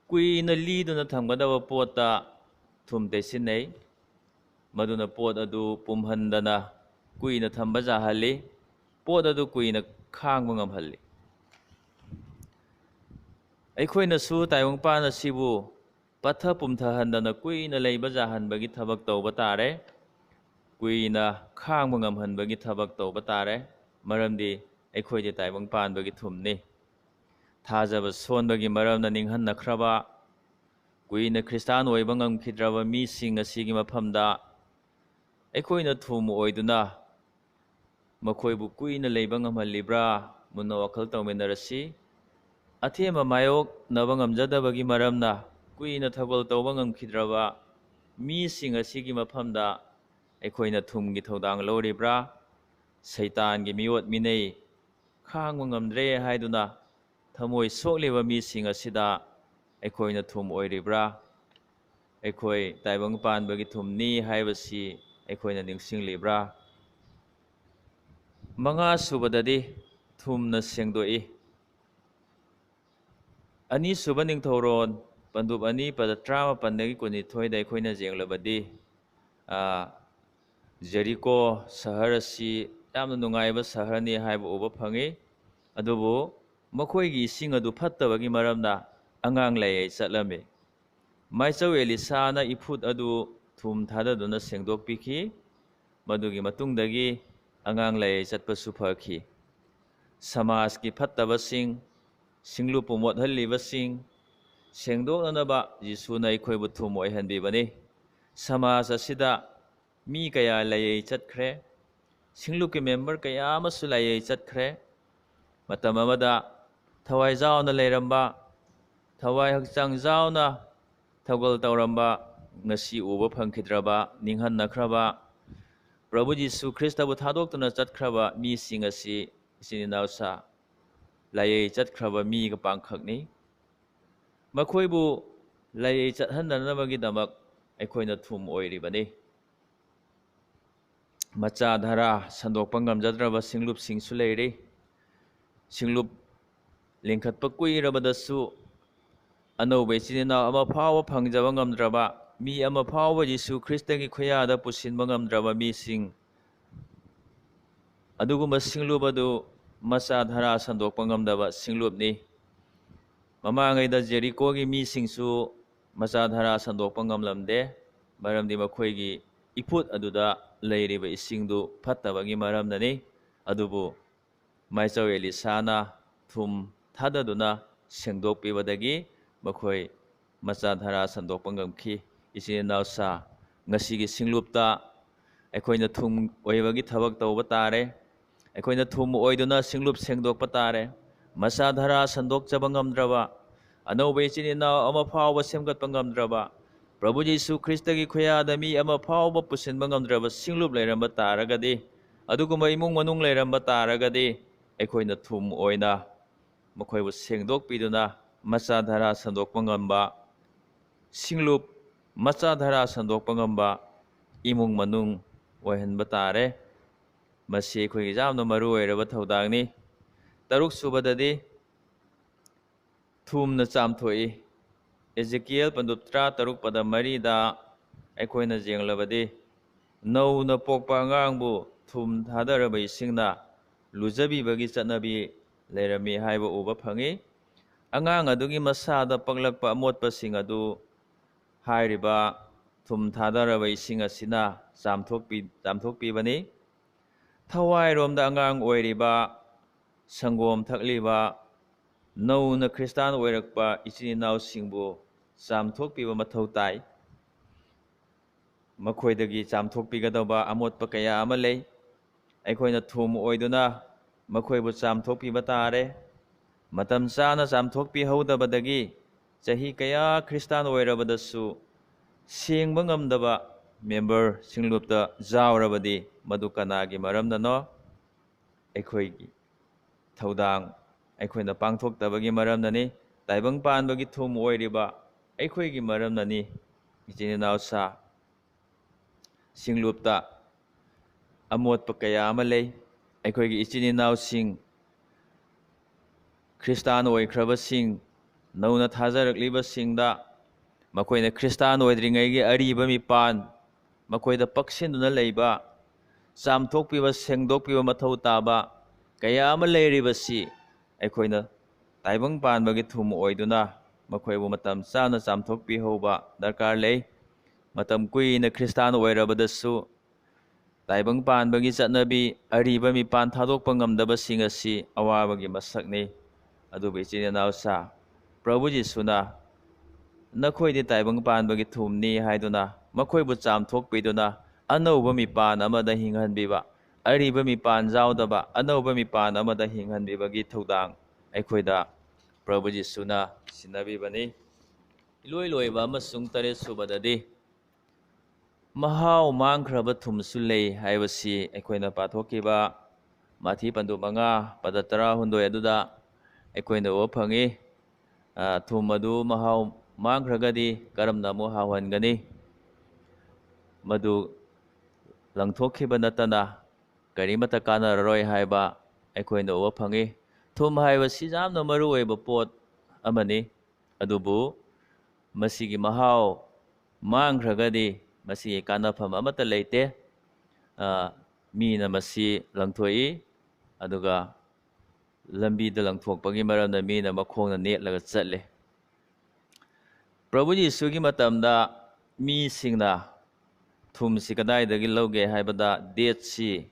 ꯀꯨꯏꯅ ꯂꯤꯗꯨꯅ ꯊꯝꯒꯗꯕ ꯄꯣꯠꯇ ꯊꯨꯝ ꯇꯩꯁꯤꯟꯅꯩ, ꯃꯗꯨꯅ ꯄꯣꯠ ꯑꯗꯨ ꯄꯨꯝꯍꯟꯗꯅ ꯀꯨꯏꯅ ꯊꯝꯕ ꯌꯥꯍꯜꯂꯤ, ꯄꯣꯠ ꯑꯗꯨ ꯀꯨꯏꯅ ꯈꯥꯡꯕ ꯉꯝꯍꯜꯂꯤ꯫ ꯑꯩꯈꯣꯏꯅꯁꯨ ꯇꯥꯏꯕꯪꯄꯥꯟ ꯑꯁꯤꯕꯨ ꯄꯠꯊ ꯄꯨꯝꯊꯍꯟꯗꯅ ꯀꯨꯏꯅ ꯂꯩꯕ ꯌꯥꯍꯟꯕꯒꯤ ꯊꯕꯛ ꯇꯧꯕ ꯇꯥꯔꯦ, ꯀꯨꯏꯅ ꯈꯥꯡꯕ ꯉꯝꯍꯟꯕꯒꯤ ꯊꯕꯛ ꯇꯧꯕ ꯇꯥꯔꯦ, ꯃꯔꯝꯗꯤ ꯑꯩꯈꯣꯏꯗꯤ ꯇꯥꯏꯕꯪ ꯄꯥꯟꯕꯒꯤ ꯊꯨꯝꯅꯤ꯫ ꯊꯥꯖꯕ ꯁꯣꯟꯕꯒꯤ ꯃꯔꯝꯅ ꯅꯤꯡꯍꯟꯅꯈ꯭ꯔꯕ, ꯀꯨꯏꯅ ꯈ꯭ꯔꯤꯁꯇꯥꯟ ꯑꯣꯏꯕ ꯉꯝꯈꯤꯗ꯭ꯔꯕ ꯃꯤꯁꯤꯡ ꯑꯁꯤꯒꯤ ꯃꯐꯝꯗ ꯑꯩꯈꯣꯏꯅ ꯊꯨꯝ ꯑꯣꯏꯗꯨꯅ ꯃꯈꯣꯏꯕꯨ ꯀꯨꯏꯅ ꯂꯩꯕ ꯉꯝꯍꯜꯂꯤꯕ꯭ꯔꯥ? ꯃꯨꯟꯅ ꯋꯥꯈꯜ ꯇꯧꯃꯤꯟꯅꯔꯁꯤ꯫ ꯑꯊꯦꯝꯕ ꯃꯥꯌꯣꯛꯅꯕ ꯉꯝꯖꯗꯕꯒꯤ ꯃꯔꯝꯅ ꯀꯨꯏꯅ ꯊꯧꯒꯜ ꯇꯧꯕ ꯉꯝꯈꯤꯗ꯭ꯔꯕ ꯃꯤꯁꯤꯡ ꯑꯁꯤꯒꯤ ꯃꯐꯝꯗ ꯑꯩꯈꯣꯏꯅ ꯊꯨꯝꯒꯤ ꯊꯧꯗꯥꯡ ꯂꯧꯔꯤꯕ꯭ꯔꯥ? ꯁꯩꯇꯥꯟꯒꯤ ꯃꯤꯑꯣꯠ ꯃꯤꯅꯩ ꯈꯥꯡꯕ ꯉꯝꯗ꯭ꯔꯦ ꯍꯥꯏꯗꯨꯅ ꯊꯃꯣꯏ ꯁꯣꯛꯂꯤꯕ ꯃꯤꯁꯤꯡ ꯑꯁꯤꯗ ꯑꯩꯈꯣꯏꯅ ꯊꯨꯝ ꯑꯣꯏꯔꯤꯕ꯭ꯔꯥ? ꯑꯩꯈꯣই ꯇꯥꯏꯕꯪ ꯄꯥꯟꯕꯒꯤ ꯊꯨꯝꯅꯤ ꯍꯥꯏꯕꯁꯤ ꯑꯩꯈꯣꯏꯅ ꯅꯤꯡꯁꯤꯡꯂꯤꯕ꯭ꯔꯥ? ꯃꯉꯥꯁꯨꯕꯗꯗꯤ ꯊꯨꯝꯅ ꯁꯦꯡꯗꯣꯛꯏ꯫ ꯑꯅꯤꯁꯨꯕ ꯅꯤꯡꯊꯧꯔꯣꯟ ꯄꯟꯗꯨꯞ 2 ꯄꯗ 18-22ꯗ ꯑꯩꯈꯣꯏꯅ ꯌꯦꯡꯂꯕꯗꯤ ꯖꯦꯔꯤꯀꯣ ꯁꯍꯔ ꯑꯁꯤ ꯌꯥꯝꯅ ꯅꯨꯡꯉꯥꯏꯕ ꯁꯍꯔꯅꯤ ꯍꯥꯏꯕ ꯎꯕ ꯐꯪꯏ꯫ ꯑꯗꯨꯕꯨ ꯃꯈꯣꯏꯒꯤ ꯏꯁꯤꯡ ꯑꯗꯨ ꯐꯠꯇꯕꯒꯤ ꯃꯔꯝꯅ ꯑꯉꯥꯡ ꯂꯥꯏꯌꯩ ꯆꯠꯂꯝꯃꯤ꯫ ꯃꯥꯏꯆꯧ ꯑꯦꯂꯤꯁꯥꯅ ꯏꯐꯨꯠ ꯑꯗꯨ ꯊꯨꯝ ꯊꯥꯗꯗꯨꯅ ꯁꯦꯡꯗꯣꯛꯄꯤꯈꯤ꯫ ꯃꯗꯨꯒꯤ ꯃꯇꯨꯡꯗꯒꯤ ꯑꯉꯥꯡ ꯂꯥꯏꯌꯩ ꯆꯠꯄꯁꯨ ꯐꯈꯤ꯫ ꯁꯃꯥꯖꯀꯤ ꯐꯠꯇꯕꯁꯤꯡ, ꯁꯤꯡꯂꯨꯞꯄꯨ ꯃꯣꯠꯍꯜꯂꯤꯕꯁꯤꯡ ꯁꯦꯡꯗꯣꯛꯅꯅꯕ ꯖꯤꯁꯨꯅ ꯑꯩꯈꯣꯏꯕꯨ ꯊꯨꯝ ꯑꯣꯏꯍꯟꯕꯤꯕꯅꯤ꯫ ꯁꯃꯥꯖ ꯑꯁꯤꯗ ꯃꯤ ꯀꯌꯥ ꯂꯥꯏꯌꯩ ꯆꯠꯈ꯭ꯔꯦ, ꯁꯤꯡꯂꯨꯞꯀꯤ ꯃꯦꯝꯕꯔ ꯀꯌꯥ ꯑꯃꯁꯨ ꯂꯥꯏꯌꯩ ꯆꯠꯈ꯭ꯔꯦ꯫ ꯃꯇꯝ ꯑꯃꯗ ꯊꯋꯥꯏ ꯌꯥꯎꯅ ꯂꯩꯔꯝꯕ, ꯊꯋꯥꯏ ꯍꯛꯆꯥꯡ ꯌꯥꯎꯅ ꯊꯧꯒꯜ ꯇꯧꯔꯝꯕ, ꯉꯁꯤ ꯎꯕ ꯐꯪꯈꯤꯗ꯭ꯔꯕ, ꯅꯤꯡꯍꯟꯅꯈ꯭ꯔꯕ, ꯄ꯭ꯔꯚꯨ ꯖꯤꯁꯨ ꯈ꯭ꯔꯤꯁꯇꯕꯨ ꯊꯥꯗꯣꯛꯇꯨꯅ ꯆꯠꯈ꯭ꯔꯕ ꯃꯤꯁꯤꯡ ꯑꯁꯤ ꯏꯆꯤꯟ ꯏꯅꯥꯎꯁꯥ ꯂꯥꯏꯌꯩ ꯆꯠꯈ꯭ꯔꯕ ꯃꯤꯒ ꯄꯥꯡꯈꯛꯅꯤ꯫ ꯃꯈꯣꯏꯕꯨ ꯂꯥꯏꯌꯩ ꯆꯠꯍꯟꯗꯅꯕꯒꯤꯗꯃꯛ ꯑꯩꯈꯣꯏꯅ ꯊꯨꯝ ꯑꯣꯏꯔꯤꯕꯅꯤ꯫ ꯃꯆꯥꯙꯔꯥ ꯁꯟꯗꯣꯛꯄ ꯉꯝꯖꯗ꯭ꯔꯕ ꯁꯤꯡꯂꯨꯞꯁꯤꯡꯁꯨ ꯂꯩꯔꯤ꯫ ꯁꯤꯡꯂꯨꯞ ꯂꯤꯡꯈꯠꯄ ꯀꯨꯏꯔꯕꯗꯁꯨ ꯑꯅꯧꯕ ꯏꯆꯤꯟ ꯏꯅꯥꯎ ꯑꯃ ꯐꯥꯎꯕ ꯐꯪꯖꯕ ꯉꯝꯗ꯭ꯔꯕ, ꯃꯤ ꯑꯃ ꯐꯥꯎꯕ ꯖꯤꯁꯨ ꯈ꯭ꯔꯤꯁꯇꯒꯤ ꯈꯨꯌꯥꯗ ꯄꯨꯁꯤꯟꯕ ꯉꯝꯗ꯭ꯔꯕ ꯃꯤꯁꯤꯡ, ꯑꯗꯨꯒꯨꯝꯕ ꯁꯤꯡꯂꯨꯞ ꯑꯗꯨ ꯃꯆꯥꯙꯔꯥ ꯁꯟꯗꯣꯛꯄ ꯉꯝꯗꯕ ꯁꯤꯡꯂꯨꯞꯅꯤ꯫ ꯃꯃꯥꯡꯉꯩꯗ ꯖꯦꯔꯤꯀꯣꯒꯤ ꯃꯤꯁꯤꯡꯁꯨ ꯃꯆꯥꯙꯔꯥ ꯁꯟꯗꯣꯛꯄ ꯉꯝꯂꯝꯗꯦ, ꯃꯔꯝꯗꯤ ꯃꯈꯣꯏꯒꯤ ꯏꯐꯨꯠ ꯑꯗꯨꯗ ꯂꯩꯔꯤꯕ ꯏꯁꯤꯡꯗꯨ ꯐꯠꯇꯕꯒꯤ ꯃꯔꯝꯅꯅꯤ꯫ ꯑꯗꯨꯕꯨ ꯃꯥꯏꯆꯧ ꯑꯦꯂꯤꯁꯥꯅ ꯊꯨꯝ ꯊꯥꯗꯗꯨꯅ ꯁꯦꯡꯗꯣꯛꯄꯤꯕꯗꯒꯤ ꯃꯈꯣꯏ ꯃꯆꯥꯙꯔꯥ ꯁꯟꯗꯣꯛꯄ ꯉꯝꯈꯤ꯫ ꯏꯆꯤꯟ ꯏꯅꯥꯎꯁꯥ, ꯉꯁꯤꯒꯤ ꯁꯤꯡꯂꯨꯞꯇ ꯑꯩꯈꯣꯏꯅ ꯊꯨꯝ ꯑꯣꯏꯕꯒꯤ ꯊꯕꯛ ꯇꯧꯕ ꯇꯥꯔꯦ꯫ ꯑꯩꯈꯣꯏꯅ ꯊꯨꯝ ꯑꯣꯏꯗꯨꯅ ꯁꯤꯡꯂꯨꯞ ꯁꯦꯡꯗꯣꯛꯄ ꯇꯥꯔꯦ꯫ ꯃꯆꯥꯙꯔꯥ ꯁꯟꯗꯣꯛꯆꯕ ꯉꯝꯗ꯭ꯔꯕ, ꯑꯅꯧꯕ ꯏꯆꯤꯟ ꯏꯅꯥꯎ ꯑꯃ ꯐꯥꯎꯕ ꯁꯦꯝꯒꯠꯄ ꯉꯝꯗ꯭ꯔꯕ, ꯄ꯭ꯔꯚꯨ ꯖꯤꯁꯨ ꯈ꯭ꯔꯤꯁꯇꯒꯤ ꯈꯨꯌꯥꯗ ꯃꯤ ꯑꯃ ꯐꯥꯎꯕ ꯄꯨꯁꯤꯟꯕ ꯉꯝꯗ꯭ꯔꯕ ꯁꯤꯡꯂꯨꯞ ꯂꯩꯔꯝꯕ ꯇꯥꯔꯒꯗꯤ, ꯑꯗꯨꯒꯨꯝꯕ ꯏꯃꯨꯡ ꯃꯅꯨꯡ ꯂꯩꯔꯝꯕ ꯇꯥꯔꯒꯗꯤ ꯑꯩꯈꯣꯏꯅ ꯊꯨꯝ ꯑꯣꯏꯅ ꯃꯈꯣꯏꯕꯨ ꯁꯦꯡꯗꯣꯛꯄꯤꯗꯨꯅ ꯃꯆꯥꯙꯔꯥ ꯁꯟꯗꯣꯛꯄ ꯉꯝꯕ ꯁꯤꯡꯂꯨꯞ, ꯃꯆꯥꯙꯔꯥ ꯁꯟꯗꯣꯛꯄ ꯉꯝꯕ ꯏꯃꯨꯡ ꯃꯅꯨꯡ ꯑꯣꯏꯍꯟꯕ ꯇꯥꯔꯦ꯫ ꯃꯁꯤ ꯑꯩꯈꯣꯏꯒꯤ ꯌꯥꯝꯅ ꯃꯔꯨ ꯑꯣꯏꯔꯕ ꯊꯧꯗꯥꯡꯅꯤ꯫ ꯇꯔꯨꯛꯁꯨꯕꯗꯗꯤ ꯊꯨꯝꯅ ꯆꯥꯝꯊꯣꯛꯏ꯫ ꯑꯦꯖꯦꯀꯤꯌꯦꯜ ꯄꯟꯗꯨꯞ 13 ꯄꯗ 3ꯗ ꯑꯩꯈꯣꯏꯅ ꯌꯦꯡꯂꯕꯗꯤ ꯅꯧꯅ ꯄꯣꯛꯄ ꯑꯉꯥꯡꯕꯨ ꯊꯨꯝ ꯊꯥꯗꯔꯕ ꯏꯁꯤꯡꯅ ꯂꯨꯖꯕꯤꯕꯒꯤ ꯆꯠꯅꯕꯤ ꯂꯩꯔꯝꯃꯤ ꯍꯥꯏꯕ ꯎꯕ ꯐꯪꯏ꯫ ꯑꯉꯥꯡ ꯑꯗꯨꯒꯤ ꯃꯁꯥꯗ ꯄꯛꯂꯛꯄ ꯑꯃꯣꯠꯄꯁꯤꯡ ꯑꯗꯨ ꯍꯥꯏꯔꯤꯕ ꯊꯨꯝ ꯊꯥꯗꯔꯕ ꯏꯁꯤꯡ ꯑꯁꯤꯅ ꯆꯥꯝꯊꯣꯛꯄꯤꯕꯅꯤ꯫ ꯊꯋꯥꯏꯔꯣꯝꯗ ꯑꯉꯥꯡ ꯑꯣꯏꯔꯤꯕ, ꯁꯪꯒꯣꯝ ꯊꯛꯂꯤꯕ, ꯅꯧꯅ ꯈ꯭ꯔꯤꯁꯇꯥꯟ ꯑꯣꯏꯔꯛꯄ ꯏꯆꯤꯟ ꯏꯅꯥꯎꯁꯤꯡꯕꯨ ꯆꯥꯝꯊꯣꯛꯄꯤꯕ ꯃꯊꯧ ꯇꯥꯏ꯫ ꯃꯈꯣꯏꯗꯒꯤ ꯆꯥꯝꯊꯣꯛꯄꯤꯒꯗꯕ ꯑꯃꯣꯠꯄ ꯀꯌꯥ ꯑꯃ ꯂꯩ꯫ ꯑꯩꯈꯣꯏꯅ ꯊꯨꯝ ꯑꯣꯏꯗꯨꯅ ꯃꯈꯣꯏꯕꯨ ꯆꯥꯝꯊꯣꯛꯄꯤꯕ ꯇꯥꯔꯦ꯫ ꯃꯇꯝ ꯆꯥꯅ ꯆꯥꯝꯊꯣꯛꯄꯤꯍꯧꯗꯕꯗꯒꯤ ꯆꯍꯤ ꯀꯌꯥ ꯈ꯭ꯔꯤꯁꯇꯥꯟ ꯑꯣꯏꯔꯕꯗꯁꯨ ꯁꯦꯡꯕ ꯉꯝꯗꯕ ꯃꯦꯝꯕꯔ ꯁꯤꯡꯂꯨꯞꯇ ꯌꯥꯎꯔꯕꯗꯤ ꯃꯗꯨ ꯀꯅꯥꯒꯤ ꯃꯔꯝꯅꯅꯣ? ꯑꯩꯈꯣꯏꯒꯤ ꯊꯧꯗꯥꯡ ꯑꯩꯈꯣꯏꯅ ꯄꯥꯡꯊꯣꯛꯇꯕꯒꯤ ꯃꯔꯝꯅꯅꯤ꯫ ꯇꯥꯏꯕꯪ ꯄꯥꯟꯕꯒꯤ ꯊꯨꯝ ꯑꯣꯏꯔꯤꯕ ꯑꯩꯈꯣꯏꯒꯤ ꯃꯔꯝꯅꯅꯤ꯫ ꯏꯆꯤꯟ ꯏꯅꯥꯎꯁꯥ, ꯁꯤꯡꯂꯨꯞꯇ ꯑꯃꯣꯠꯄ ꯀꯌꯥ ꯑꯃ ꯂꯩ꯫ ꯑꯩꯈꯣꯏꯒꯤ ꯏꯆꯤꯟ ꯏꯅꯥꯎꯁꯤꯡ, ꯈ꯭ꯔꯤꯁꯇꯥꯟ ꯑꯣꯏꯈ꯭ꯔꯕꯁꯤꯡ, ꯅꯧꯅ ꯊꯥꯖꯔꯛꯂꯤꯕꯁꯤꯡꯗ ꯃꯈꯣꯏꯅ ꯈ꯭ꯔꯤꯁꯇꯥꯟ ꯑꯣꯏꯗ꯭ꯔꯤꯉꯩꯒꯤ ꯑꯔꯤꯕ ꯃꯤꯄꯥꯟ, ꯃꯈꯣꯏꯗ ꯄꯛꯁꯤꯟꯗꯨꯅ ꯂꯩꯕ, ꯆꯥꯝꯊꯣꯛꯄꯤꯕ, ꯁꯦꯡꯗꯣꯛꯄꯤꯕ ꯃꯊꯧ ꯇꯥꯕ ꯀꯌꯥ ꯑꯃ ꯂꯩꯔꯤꯕꯁꯤ ꯑꯩꯈꯣꯏꯅ ꯇꯥꯏꯕꯪ ꯄꯥꯟꯕꯒꯤ ꯊꯨꯝ ꯑꯣꯏꯗꯨꯅ ꯃꯈꯣꯏꯕꯨ ꯃꯇꯝ ꯆꯥꯅ ꯆꯥꯝꯊꯣꯛꯄꯤꯍꯧꯕ ꯗꯔꯀꯥꯔ ꯂꯩ꯫ ꯃꯇꯝ ꯀꯨꯏꯅ ꯈ꯭ꯔꯤꯁꯇꯥꯟ ꯑꯣꯏꯔꯕꯗꯁꯨ ꯇꯥꯏꯕꯪ ꯄꯥꯟꯕꯒꯤ ꯆꯠꯅꯕꯤ, ꯑꯔꯤꯕ ꯃꯤꯄꯥꯟ ꯊꯥꯗꯣꯛꯄ ꯉꯝꯗꯕꯁꯤꯡ ꯑꯁꯤ ꯑꯋꯥꯕꯒꯤ ꯃꯁꯛꯅꯤ꯫ ꯑꯗꯨꯕꯨ ꯏꯆꯤꯟ ꯏꯅꯥꯎꯁꯥ, ꯄ꯭ꯔꯚꯨ ꯖꯤꯁꯨꯅ ꯅꯈꯣꯏꯗꯤ ꯇꯥꯏꯕꯪ ꯄꯥꯟꯕꯒꯤ ꯊꯨꯝꯅꯤ ꯍꯥꯏꯗꯨꯅ ꯃꯈꯣꯏꯕꯨ ꯆꯥꯝꯊꯣꯛꯄꯤꯗꯨꯅ ꯑꯅꯧꯕ ꯃꯤꯄꯥꯟ ꯑꯃꯗ ꯍꯤꯡꯍꯟꯕꯤꯕ, ꯑꯔꯤꯕ ꯃꯤꯄꯥꯟ ꯌꯥꯎꯗꯕ ꯑꯅꯧꯕ ꯃꯤꯄꯥꯟ ꯑꯃꯗ ꯍꯤꯡꯍꯟꯕꯤꯕꯒꯤ ꯊꯧꯗꯥꯡ ꯑꯩꯈꯣꯏꯗ ꯄ꯭ꯔꯚꯨ ꯖꯤꯁꯨꯅ ꯁꯤꯟꯅꯕꯤꯕꯅꯤ꯫ ꯏꯂꯣꯏ ꯂꯣꯏꯕ ꯑꯃꯁꯨꯡ 7ꯁꯨꯕꯗꯗꯤ ꯃꯍꯥꯎ ꯃꯥꯡꯈ꯭ꯔꯕ ꯊꯨꯝꯁꯨ ꯂꯩ ꯍꯥꯏꯕꯁꯤ ꯑꯩꯈꯣꯏꯅ ꯄꯥꯊꯣꯛꯈꯤꯕ ꯃꯊꯤ ꯄꯟꯗꯨꯞ 5 ꯄꯗ 18 ꯑꯗꯨꯗ ꯑꯩꯈꯣꯏꯅ ꯎꯕ ꯐꯪꯏ꯫ ꯊꯨꯝ ꯑꯗꯨ ꯃꯍꯥꯎ ꯃꯥꯡꯈ꯭ꯔꯒꯗꯤ ꯀꯔꯝꯅ ꯑꯃꯨꯛ ꯍꯥꯎꯍꯟꯒꯅꯤ? ꯃꯗꯨ ꯂꯪꯊꯣꯛꯈꯤꯕ ꯅꯠꯇꯅ ꯀꯔꯤꯃꯠꯇ ꯀꯥꯟꯅꯔꯔꯣꯏ ꯍꯥꯏꯕ ꯑꯩꯈꯣꯏꯅ ꯎꯕ ꯐꯪꯏ꯫ ꯊꯨꯝ ꯍꯥꯏꯕꯁꯤ ꯌꯥꯝꯅ ꯃꯔꯨꯑꯣꯏꯕ ꯄꯣꯠ ꯑꯃꯅꯤ꯫ ꯑꯗꯨꯕꯨ ꯃꯁꯤꯒꯤ ꯃꯍꯥꯎ ꯃꯥꯡꯈ꯭ꯔꯒꯗꯤ ꯃꯁꯤꯒꯤ ꯀꯥꯟꯅꯐꯝ ꯑꯃꯠꯇ ꯂꯩꯇꯦ꯫ ꯃꯤꯅ ꯃꯁꯤ ꯂꯪꯊꯣꯛꯏ, ꯑꯗꯨꯒ ꯂꯝꯕꯤꯗ ꯂꯪꯊꯣꯛꯄꯒꯤ ꯃꯔꯝꯅ ꯃꯤꯅ ꯃꯈꯣꯡꯅ ꯅꯦꯠꯂꯒ ꯆꯠꯂꯤ꯫ ꯄ꯭ꯔꯚꯨ ꯖꯤꯁꯨꯒꯤ ꯃꯇꯝꯗ ꯃꯤꯁꯤꯡꯅ ꯊꯨꯝꯁꯤ ꯀꯗꯥꯏꯗꯒꯤ ꯂꯧꯒꯦ ꯍꯥꯏꯕꯗ ꯗꯦꯗ ꯁꯤ,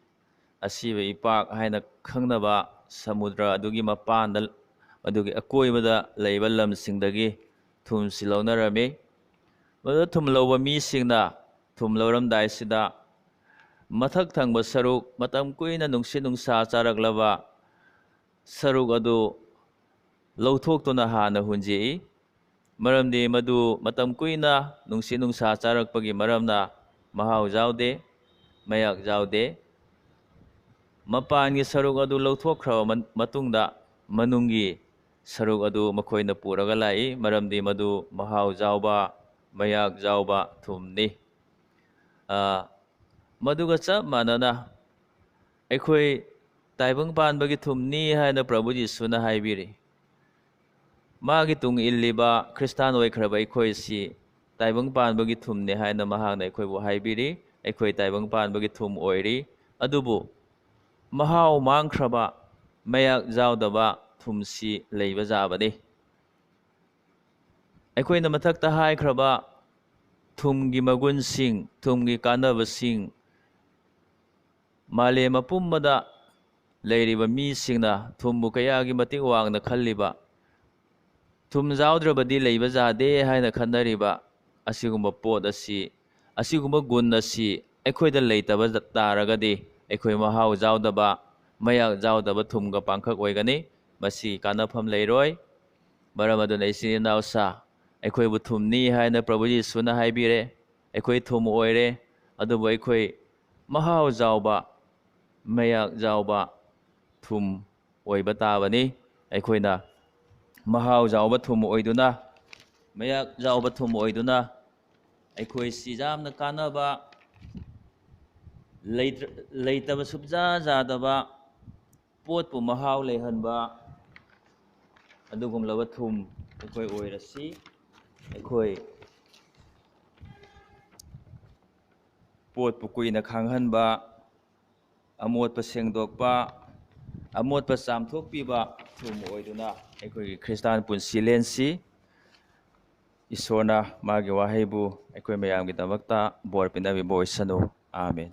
ꯑꯁꯤꯕ ꯏꯄꯥꯛ ꯍꯥꯏꯅ ꯈꯪꯅꯕ ꯁꯃꯨꯗ꯭ꯔ ꯑꯗꯨꯒꯤ ꯃꯄꯥꯟꯗ, ꯑꯗꯨꯒꯤ ꯑꯀꯣꯏꯕꯗ ꯂꯩꯕ ꯂꯝꯁꯤꯡꯗꯒꯤ ꯊꯨꯝꯁꯤ ꯂꯧꯅꯔꯝꯃꯤ꯫ ꯃꯗꯨꯗ ꯊꯨꯝ ꯂꯧꯕ ꯃꯤꯁꯤꯡꯅ ꯊꯨꯝ ꯂꯧꯔꯝꯗꯥꯏꯁꯤꯗ ꯃꯊꯛ ꯊꯪꯕ ꯁꯔꯨꯛ, ꯃꯇꯝ ꯀꯨꯏꯅ ꯅꯨꯡꯁꯤꯠ ꯅꯨꯡꯁꯥ ꯆꯥꯔꯛꯂꯕ ꯁꯔꯨꯛ ꯑꯗꯨ ꯂꯧꯊꯣꯛꯇꯨꯅ ꯍꯥꯟꯅ ꯍꯨꯟꯖꯤꯛꯏ꯫ ꯃꯔꯝꯗꯤ ꯃꯗꯨ ꯃꯇꯝ ꯀꯨꯏꯅ ꯅꯨꯡꯁꯤꯠ ꯅꯨꯡꯁꯥ ꯆꯥꯔꯛꯄꯒꯤ ꯃꯔꯝꯅ ꯃꯍꯥꯎ ꯌꯥꯎꯗꯦ, ꯃꯌꯥꯛ ꯌꯥꯎꯗꯦ꯫ ꯃꯄꯥꯟꯒꯤ ꯁꯔꯨꯛ ꯑꯗꯨ ꯂꯧꯊꯣꯛꯈ꯭ꯔꯕ ꯃꯇꯨꯡꯗ ꯃꯅꯨꯡꯒꯤ ꯁꯔꯨꯛ ꯑꯗꯨ ꯃꯈꯣꯏꯅ ꯄꯨꯔꯒ ꯂꯥꯛꯏ, ꯃꯔꯝꯗꯤ ꯃꯗꯨ ꯃꯍꯥꯎ ꯌꯥꯎꯕ, ꯃꯌꯥꯛ ꯌꯥꯎꯕ ꯊꯨꯝꯅꯤ꯫ ꯃꯗꯨꯒ ꯆꯞ ꯃꯥꯟꯅꯅ ꯑꯩꯈꯣꯏ ꯇꯥꯏꯕꯪ ꯄꯥꯟꯕꯒꯤ ꯊꯨꯝꯅꯤ ꯍꯥꯏꯅ ꯄ꯭ꯔꯚꯨ ꯖꯤꯁꯨꯅ ꯍꯥꯏꯕꯤꯔꯤ꯫ ꯃꯥꯒꯤ ꯇꯨꯡ ꯏꯜꯂꯤꯕ ꯈ꯭ꯔꯤꯁꯇꯥꯟ ꯑꯣꯏꯈ꯭ꯔꯕ ꯑꯩꯈꯣꯏꯁꯤ ꯇꯥꯏꯕꯪ ꯄꯥꯟꯕꯒꯤ ꯊꯨꯝꯅꯤ ꯍꯥꯏꯅ ꯃꯍꯥꯛꯅ ꯑꯩꯈꯣꯏꯕꯨ ꯍꯥꯏꯕꯤꯔꯤ꯫ ꯑꯩꯈꯣꯏ ꯇꯥꯏꯕꯪ ꯄꯥꯟꯕꯒꯤ ꯊꯨꯝ ꯑꯣꯏꯔꯤ꯫ ꯑꯗꯨꯕꯨ ꯃꯍꯥꯎ ꯃꯥꯡꯈ꯭ꯔꯕ, ꯃꯌꯥꯛ ꯌꯥꯎꯗꯕ ꯊꯨꯝꯁꯤ ꯂꯩꯕ ꯌꯥꯕꯅꯤ꯫ ꯑꯩꯈꯣꯏꯅ ꯃꯊꯛꯇ ꯍꯥꯏꯈ꯭ꯔꯕ ꯊꯨꯝꯒꯤ ꯃꯒꯨꯟꯁꯤꯡ, ꯊꯨꯝꯒꯤ ꯀꯥꯟꯅꯕꯁꯤꯡ ꯃꯥꯂꯦꯝ ꯑꯄꯨꯝꯕꯗ ꯂꯩꯔꯤꯕ ꯃꯤꯁꯤꯡꯅ ꯊꯨꯝꯕꯨ ꯀꯌꯥꯒꯤ ꯃꯇꯤꯛ ꯋꯥꯡꯅ ꯈꯜꯂꯤꯕ, ꯊꯨꯝ ꯌꯥꯎꯗ꯭ꯔꯕꯗꯤ ꯂꯩꯕ ꯌꯥꯗꯦ ꯍꯥꯏꯅ ꯈꯟꯅꯔꯤꯕ ꯑꯁꯤꯒꯨꯝꯕ ꯄꯣꯠ ꯑꯁꯤ, ꯑꯁꯤꯒꯨꯝꯕ ꯒꯨꯟ ꯑꯁꯤ ꯑꯩꯈꯣꯏꯗ ꯂꯩꯇꯕ ꯇꯥꯔꯒꯗꯤ ꯑꯩꯈꯣꯏ ꯃꯍꯥꯎ ꯌꯥꯎꯗꯕ, ꯃꯌꯥꯛ ꯌꯥꯎꯗꯕ ꯊꯨꯝꯒ ꯄꯥꯡꯈꯛ ꯑꯣꯏꯒꯅꯤ꯫ ꯃꯁꯤ ꯀꯥꯟꯅꯐꯝ ꯂꯩꯔꯣꯏ꯫ ꯃꯔꯝ ꯑꯗꯨꯅ ꯏꯆꯤꯟ ꯏꯅꯥꯎꯁꯥ, ꯑꯩꯈꯣꯏꯕꯨ ꯊꯨꯝꯅꯤ ꯍꯥꯏꯅ ꯄ꯭ꯔꯚꯨ ꯖꯤꯁꯨꯅ ꯍꯥꯏꯕꯤꯔꯦ꯫ ꯑꯩꯈꯣꯏ ꯊꯨꯝ ꯑꯣꯏꯔꯦ꯫ ꯑꯗꯨꯕꯨ ꯑꯩꯈꯣই ꯃꯍꯥꯎ ꯌꯥꯎꯕ, ꯃꯌꯥꯛ ꯌꯥꯎꯕ ꯊꯨꯝ ꯑꯣꯏꯕ ꯇꯥꯕꯅꯤ꯫ ꯑꯩꯈꯣꯏꯅ ꯃꯍꯥꯎ ꯌꯥꯎꯕ ꯊꯨꯝ ꯑꯣꯏꯗꯨꯅ, ꯃꯌꯥꯛ ꯌꯥꯎꯕ ꯊꯨꯝ ꯑꯣꯏꯗꯨꯅ ꯑꯩꯈꯣꯏꯁꯤ ꯌꯥꯝꯅ ꯀꯥꯟꯅꯕ, ꯂꯩꯇꯕ ꯁꯨꯡꯌꯥ ꯌꯥꯗꯕ ꯄꯣꯠꯄꯨ ꯃꯍꯥꯎ ꯂꯩꯍꯟꯕ ꯑꯗꯨꯒꯨꯝꯂꯕ ꯊꯨꯝ ꯑꯩꯈꯣꯏ ꯑꯣꯏꯔꯁꯤ꯫ ꯑꯩꯈꯣꯏ ꯄꯣꯠꯄꯨ ꯀꯨꯏꯅ ꯈꯥꯡꯍꯟꯕ, ꯑꯃꯣꯠꯄ ꯁꯦꯡꯗꯣꯛꯄ, ꯑꯃꯣꯠꯄ ꯆꯥꯝꯊꯣꯛꯄꯤꯕ ꯁꯤꯒꯨꯝꯕ ꯑꯣꯏꯗꯨꯅ ꯑꯩꯈꯣꯏꯒꯤ ꯈ꯭ꯔꯤꯁꯇꯥꯟ ꯄꯨꯟꯁꯤ ꯂꯦꯟꯁꯤ꯫ ꯏꯁꯣꯔꯅ ꯃꯥꯒꯤ ꯋꯥꯍꯩꯕꯨ ꯑꯩꯈꯣꯏ ꯃꯌꯥꯝꯒꯤꯗꯃꯛꯇ ꯕꯣꯔ ꯄꯤꯅꯕꯤꯕ ꯑꯣꯏꯁꯅꯨ꯫ ꯑꯥꯃꯦꯟ꯫